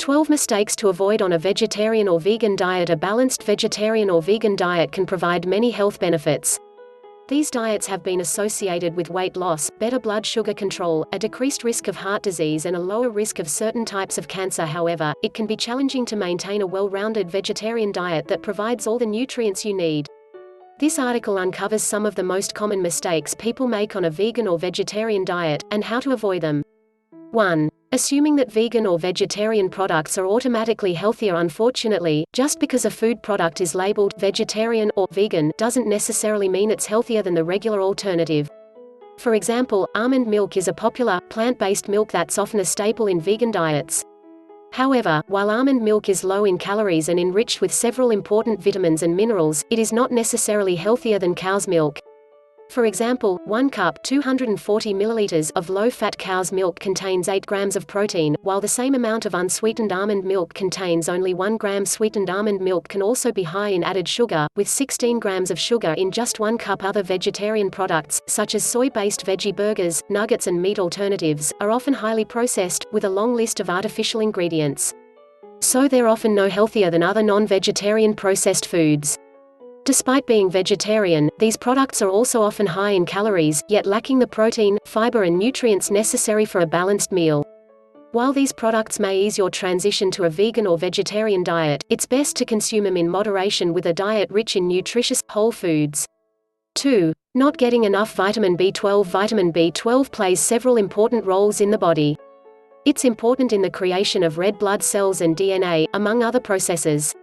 12 mistakes to avoid on a vegetarian or vegan diet. A balanced vegetarian or vegan diet can provide many health benefits. These diets have been associated with weight loss, better blood sugar control, a decreased risk of heart disease and a lower risk of certain types of cancer. However, it can be challenging to maintain a well-rounded vegetarian diet that provides all the nutrients you need. This article uncovers some of the most common mistakes people make on a vegan or vegetarian diet, and how to avoid them. 1. Assuming that vegan or vegetarian products are automatically healthier. Unfortunately, just because a food product is labeled vegetarian or vegan doesn't necessarily mean it's healthier than the regular alternative. For example, almond milk is a popular, plant-based milk that's often a staple in vegan diets. However, while almond milk is low in calories and enriched with several important vitamins and minerals, it is not necessarily healthier than cow's milk. For example, 1 cup 240 milliliters of low-fat cow's milk contains 8 grams of protein, while the same amount of unsweetened almond milk contains only 1 gram. Sweetened almond milk can also be high in added sugar, with 16 grams of sugar in just 1 cup. Other vegetarian products, such as soy-based veggie burgers, nuggets and meat alternatives, are often highly processed, with a long list of artificial ingredients. So they're often no healthier than other non-vegetarian processed foods. Despite being vegetarian, these products are also often high in calories, yet lacking the protein, fiber and nutrients necessary for a balanced meal. While these products may ease your transition to a vegan or vegetarian diet, it's best to consume them in moderation with a diet rich in nutritious, whole foods. 2. Not getting enough vitamin B12. Vitamin B12 plays several important roles in the body. It's important in the creation of red blood cells and DNA, among other processes.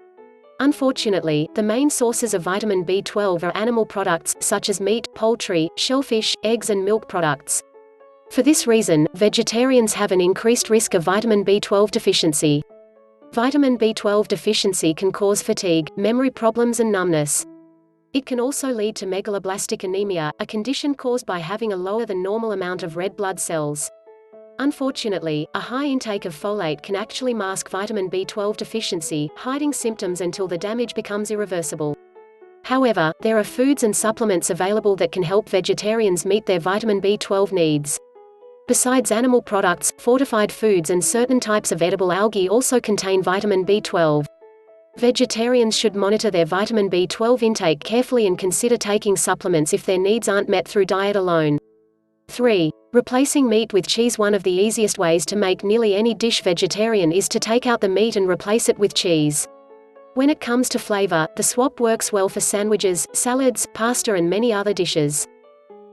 Unfortunately, the main sources of vitamin B12 are animal products, such as meat, poultry, shellfish, eggs and milk products. For this reason, vegetarians have an increased risk of vitamin B12 deficiency. Vitamin B12 deficiency can cause fatigue, memory problems and numbness. It can also lead to megaloblastic anemia, a condition caused by having a lower than normal amount of red blood cells. Unfortunately, a high intake of folate can actually mask vitamin B12 deficiency, hiding symptoms until the damage becomes irreversible. However, there are foods and supplements available that can help vegetarians meet their vitamin B12 needs. Besides animal products, fortified foods and certain types of edible algae also contain vitamin B12. Vegetarians should monitor their vitamin B12 intake carefully and consider taking supplements if their needs aren't met through diet alone. 3. Replacing meat with cheese. One of the easiest ways to make nearly any dish vegetarian is to take out the meat and replace it with cheese. When it comes to flavor, the swap works well for sandwiches, salads, pasta and many other dishes.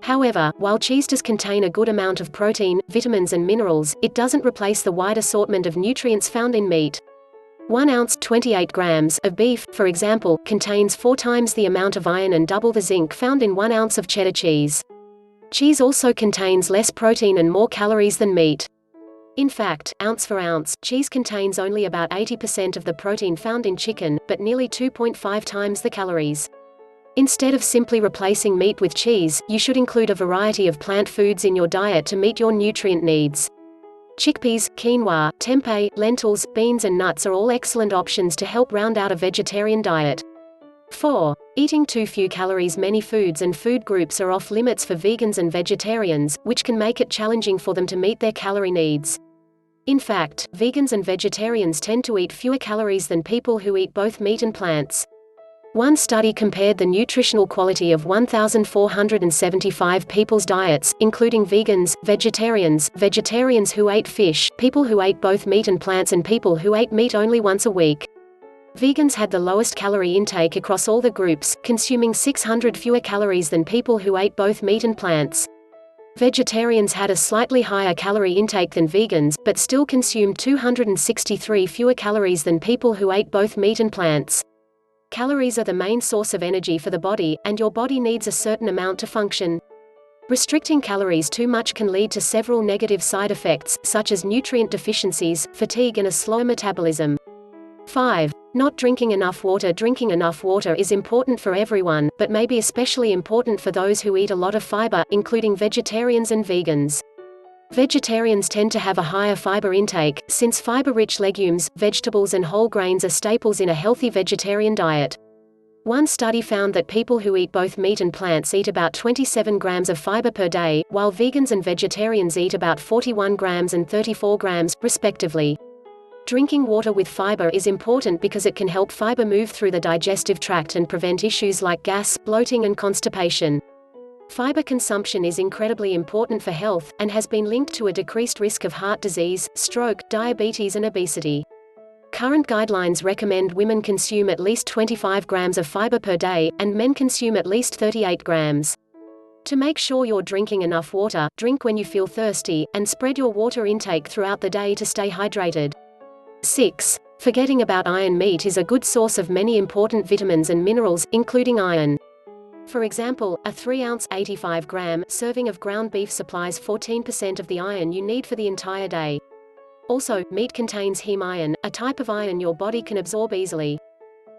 However, while cheese does contain a good amount of protein, vitamins and minerals, it doesn't replace the wide assortment of nutrients found in meat. 1 ounce 28 grams of beef, for example, contains 4 times the amount of iron and double the zinc found in 1 ounce of cheddar cheese. Cheese also contains less protein and more calories than meat. In fact, ounce for ounce, cheese contains only about 80% of the protein found in chicken, but nearly 2.5 times the calories. Instead of simply replacing meat with cheese, you should include a variety of plant foods in your diet to meet your nutrient needs. Chickpeas, quinoa, tempeh, lentils, beans and nuts are all excellent options to help round out a vegetarian diet. 4. Eating too few calories. Many foods and food groups are off limits for vegans and vegetarians, which can make it challenging for them to meet their calorie needs. In fact, vegans and vegetarians tend to eat fewer calories than people who eat both meat and plants. One study compared the nutritional quality of 1,475 people's diets, including vegans, vegetarians who ate fish, people who ate both meat and plants and people who ate meat only once a week. Vegans had the lowest calorie intake across all the groups, consuming 600 fewer calories than people who ate both meat and plants. Vegetarians had a slightly higher calorie intake than vegans, but still consumed 263 fewer calories than people who ate both meat and plants. Calories are the main source of energy for the body, and your body needs a certain amount to function. Restricting calories too much can lead to several negative side effects, such as nutrient deficiencies, fatigue and a slow metabolism. 5. Not drinking enough water. Drinking enough water is important for everyone, but may be especially important for those who eat a lot of fiber, including vegetarians and vegans. Vegetarians tend to have a higher fiber intake, since fiber-rich legumes, vegetables and whole grains are staples in a healthy vegetarian diet. One study found that people who eat both meat and plants eat about 27 grams of fiber per day, while vegans and vegetarians eat about 41 grams and 34 grams, respectively. Drinking water with fiber is important because it can help fiber move through the digestive tract and prevent issues like gas, bloating and constipation. Fiber consumption is incredibly important for health, and has been linked to a decreased risk of heart disease, stroke, diabetes and obesity. Current guidelines recommend women consume at least 25 grams of fiber per day, and men consume at least 38 grams. To make sure you're drinking enough water, drink when you feel thirsty, and spread your water intake throughout the day to stay hydrated. 6. Forgetting about iron. Meat is a good source of many important vitamins and minerals, including iron. For example, a 3-ounce 85-gram serving of ground beef supplies 14% of the iron you need for the entire day. Also, meat contains heme iron, a type of iron your body can absorb easily.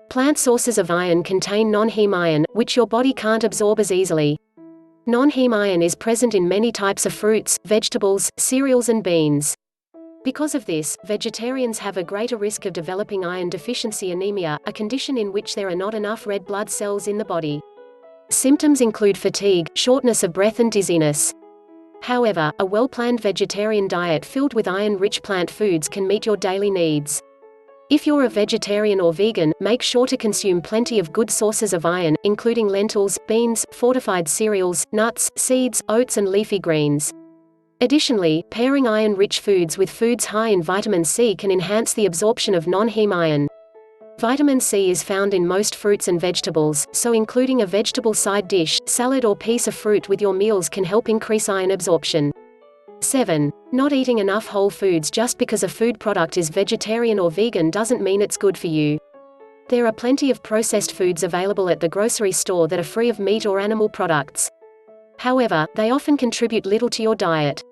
Plant sources of iron contain non-heme iron, which your body can't absorb as easily. Non-heme iron is present in many types of fruits, vegetables, cereals and beans. Because of this, vegetarians have a greater risk of developing iron deficiency anemia, a condition in which there are not enough red blood cells in the body. Symptoms include fatigue, shortness of breath and dizziness. However, a well-planned vegetarian diet filled with iron-rich plant foods can meet your daily needs. If you're a vegetarian or vegan, make sure to consume plenty of good sources of iron, including lentils, beans, fortified cereals, nuts, seeds, oats and leafy greens. Additionally, pairing iron-rich foods with foods high in vitamin C can enhance the absorption of non-heme iron. Vitamin C is found in most fruits and vegetables, so including a vegetable side dish, salad or piece of fruit with your meals can help increase iron absorption. 7. Not eating enough whole foods. Just because a food product is vegetarian or vegan doesn't mean it's good for you. There are plenty of processed foods available at the grocery store that are free of meat or animal products. However, they often contribute little to your diet.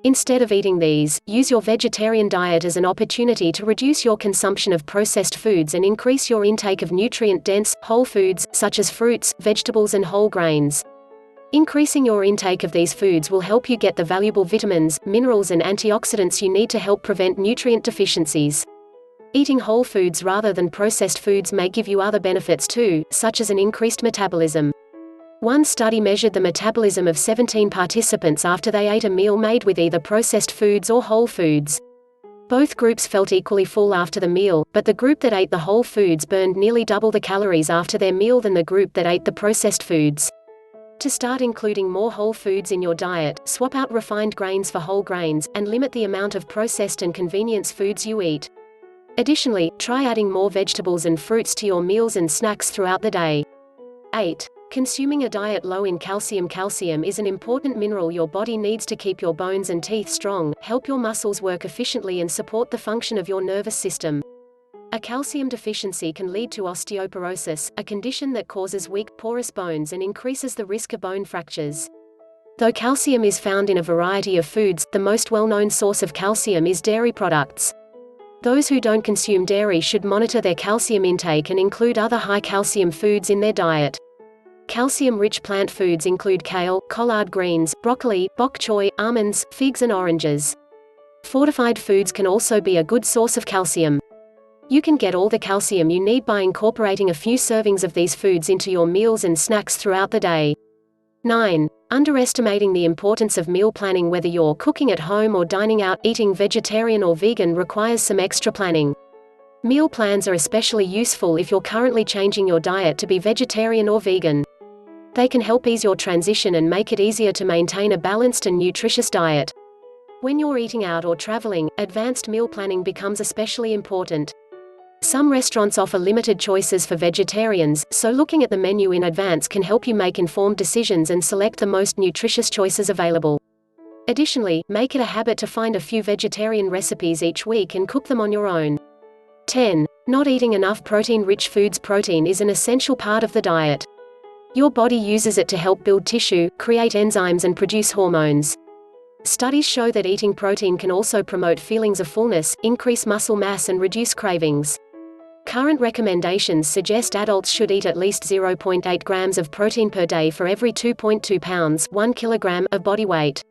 Instead of eating these, use your vegetarian diet as an opportunity to reduce your consumption of processed foods and increase your intake of nutrient-dense, whole foods, such as fruits, vegetables and whole grains. Increasing your intake of these foods will help you get the valuable vitamins, minerals and antioxidants you need to help prevent nutrient deficiencies. Eating whole foods rather than processed foods may give you other benefits too, such as an increased metabolism. One study measured the metabolism of 17 participants after they ate a meal made with either processed foods or whole foods. Both groups felt equally full after the meal, but the group that ate the whole foods burned nearly double the calories after their meal than the group that ate the processed foods. To start including more whole foods in your diet, swap out refined grains for whole grains, and limit the amount of processed and convenience foods you eat. Additionally, try adding more vegetables and fruits to your meals and snacks throughout the day. 8. Consuming a diet low in calcium. Calcium is an important mineral your body needs to keep your bones and teeth strong, help your muscles work efficiently and support the function of your nervous system. A calcium deficiency can lead to osteoporosis, a condition that causes weak, porous bones and increases the risk of bone fractures. Though calcium is found in a variety of foods, the most well-known source of calcium is dairy products. Those who don't consume dairy should monitor their calcium intake and include other high-calcium foods in their diet. Calcium-rich plant foods include kale, collard greens, broccoli, bok choy, almonds, figs and oranges. Fortified foods can also be a good source of calcium. You can get all the calcium you need by incorporating a few servings of these foods into your meals and snacks throughout the day. 9. Underestimating the importance of meal planning. Whether you're cooking at home or dining out, eating vegetarian or vegan requires some extra planning. Meal plans are especially useful if you're currently changing your diet to be vegetarian or vegan. They can help ease your transition and make it easier to maintain a balanced and nutritious diet. When you're eating out or traveling, advanced meal planning becomes especially important. Some restaurants offer limited choices for vegetarians, so looking at the menu in advance can help you make informed decisions and select the most nutritious choices available. Additionally, make it a habit to find a few vegetarian recipes each week and cook them on your own. 10. Not eating enough protein-rich foods. Protein is an essential part of the diet. Your body uses it to help build tissue, create enzymes and produce hormones. Studies show that eating protein can also promote feelings of fullness, increase muscle mass and reduce cravings. Current recommendations suggest adults should eat at least 0.8 grams of protein per day for every 2.2 pounds 1 kilogram of body weight.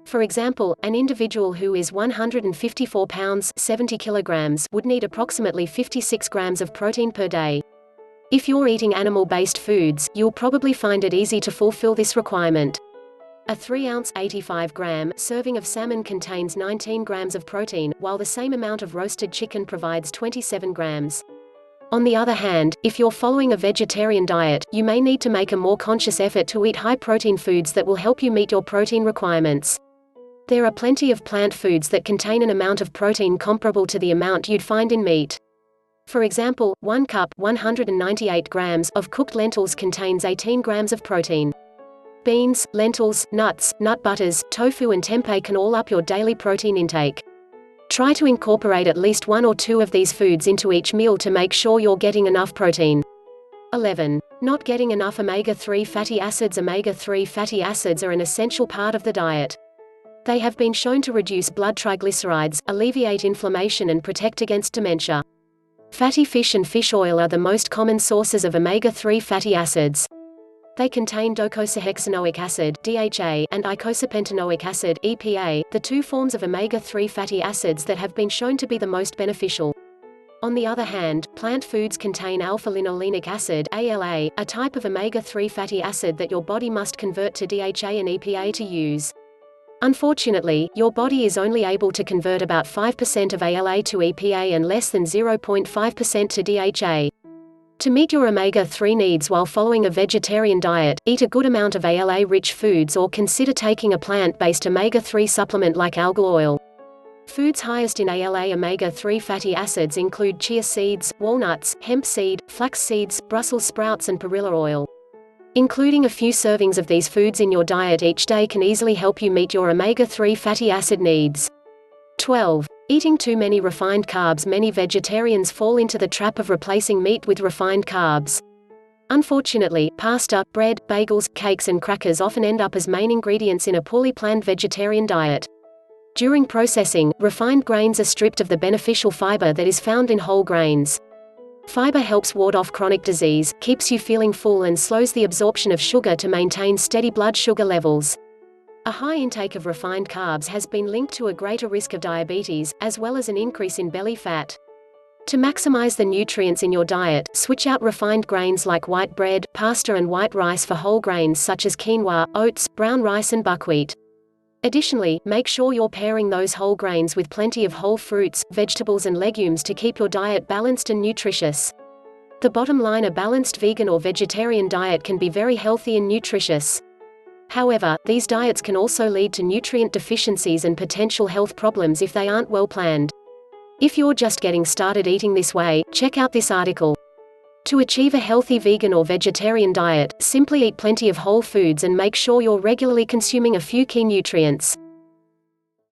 For example, an individual who is 154 pounds 70 kilograms would need approximately 56 grams of protein per day. If you're eating animal-based foods, you'll probably find it easy to fulfill this requirement. A 3-ounce (85-gram) serving of salmon contains 19 grams of protein, while the same amount of roasted chicken provides 27 grams. On the other hand, if you're following a vegetarian diet, you may need to make a more conscious effort to eat high-protein foods that will help you meet your protein requirements. There are plenty of plant foods that contain an amount of protein comparable to the amount you'd find in meat. For example, 1 cup (198 grams) of cooked lentils contains 18 grams of protein. Beans, lentils, nuts, nut butters, tofu and tempeh can all up your daily protein intake. Try to incorporate at least 1 or 2 of these foods into each meal to make sure you're getting enough protein. 11. Not getting enough omega-3 fatty acids. Omega-3 fatty acids are an essential part of the diet. They have been shown to reduce blood triglycerides, alleviate inflammation and protect against dementia. Fatty fish and fish oil are the most common sources of omega-3 fatty acids. They contain docosahexaenoic acid (DHA) and eicosapentaenoic acid (EPA), the 2 forms of omega-3 fatty acids that have been shown to be the most beneficial. On the other hand, plant foods contain alpha-linolenic acid (ALA), a type of omega-3 fatty acid that your body must convert to DHA and EPA to use. Unfortunately, your body is only able to convert about 5% of ALA to EPA and less than 0.5% to DHA. To meet your omega-3 needs while following a vegetarian diet, eat a good amount of ALA-rich foods or consider taking a plant-based omega-3 supplement like algal oil. Foods highest in ALA omega-3 fatty acids include chia seeds, walnuts, hemp seed, flax seeds, Brussels sprouts and perilla oil. Including a few servings of these foods in your diet each day can easily help you meet your omega-3 fatty acid needs. 12. Eating too many refined carbs. Many vegetarians fall into the trap of replacing meat with refined carbs. Unfortunately, pasta, bread, bagels, cakes and crackers often end up as main ingredients in a poorly planned vegetarian diet. During processing, refined grains are stripped of the beneficial fiber that is found in whole grains. Fiber helps ward off chronic disease, keeps you feeling full and slows the absorption of sugar to maintain steady blood sugar levels. A high intake of refined carbs has been linked to a greater risk of diabetes, as well as an increase in belly fat. To maximize the nutrients in your diet, switch out refined grains like white bread, pasta and white rice for whole grains such as quinoa, oats, brown rice and buckwheat. Additionally, make sure you're pairing those whole grains with plenty of whole fruits, vegetables and legumes to keep your diet balanced and nutritious. The bottom line: a balanced vegan or vegetarian diet can be very healthy and nutritious. However, these diets can also lead to nutrient deficiencies and potential health problems if they aren't well planned. If you're just getting started eating this way, check out this article. To achieve a healthy vegan or vegetarian diet, simply eat plenty of whole foods and make sure you're regularly consuming a few key nutrients.